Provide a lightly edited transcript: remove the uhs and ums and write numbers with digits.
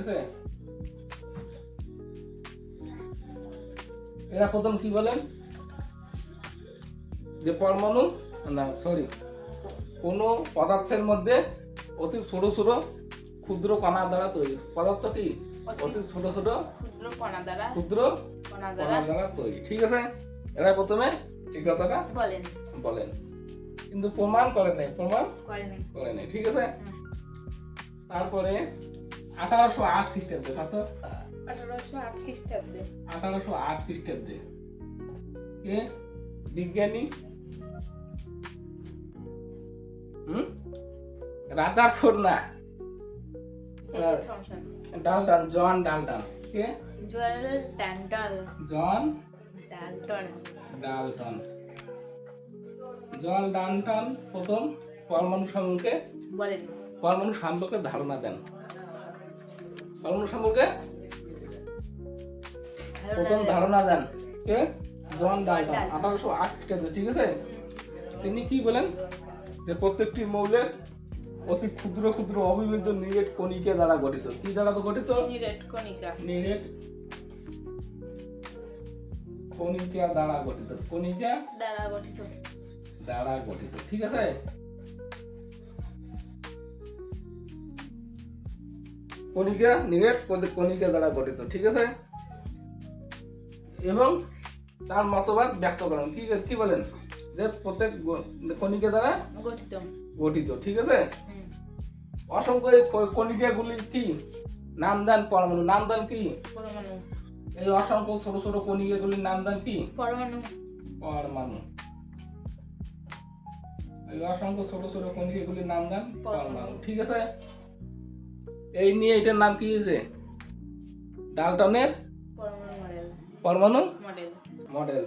আছে? এরা প্রথম কি বলেন যে পরমাণু না সরি কোন পদার্থের মধ্যে অতি ছোট ছোট ক্ষুদ্র কণা দ্বারা তৈরি। পদার্থ কি অতি ছোট ছোট ক্ষুদ্র কণা দ্বারা কণা দ্বারা তৈরি। ঠিক আছে, এরা প্রথমে এই কথাটা বলেন বলেন, কিন্তু প্রমাণ করে নাই, করে নেই। ঠিক আছে। তারপরে 1808 খ্রিস্টাব্দে, কত? 1808 খ্রিস্টাব্দে 1808 খ্রিস্টাব্দে কে বিজ্ঞানী রাদারফোর্ড না ডাল্টন, জন ডাল্টন। কে? জন ডাল্টন প্রথম পরমাণু সম্পর্কে ধারণা দেন। পরমাণু সম্পর্কে প্রথম ধারণা দেন কে? জন ডাল্টন, 1808 খ্রিস্টাব্দে। ঠিক আছে, তিনি কি বলেন যে প্রত্যেকটি মৌলের অতি ক্ষুদ্র ক্ষুদ্র অবিভাজ্য নিরেট কণিকা দ্বারা গঠিত। কি দ্বারা গঠিত? নিরেট কণিকা দ্বারা গঠিত। কণিকা দ্বারা গঠিত। ঠিক আছে, কণিকা নিরেট কণিকা দ্বারা গঠিত। ঠিক আছে, এবং তার মতবাদ ব্যক্ত করেন। কি বলেন যে প্রত্যেক কণিকা দ্বারা গঠিত। ঠিক আছে, অসংখ্য কণিকাগুলির কি নাম দেন? পরমাণু। নাম দেন কি? এই অসংখ্য ছোট ছোট কণিকাগুলির নাম দেন কি? পরমাণু। এই অসংখ্য ছোট ছোট কণিকাগুলির নাম দেন পরমাণু। ঠিক আছে, এই নিয়ে এটার নাম কি হয়েছে? ডাল্টনের পরমাণু মডেল।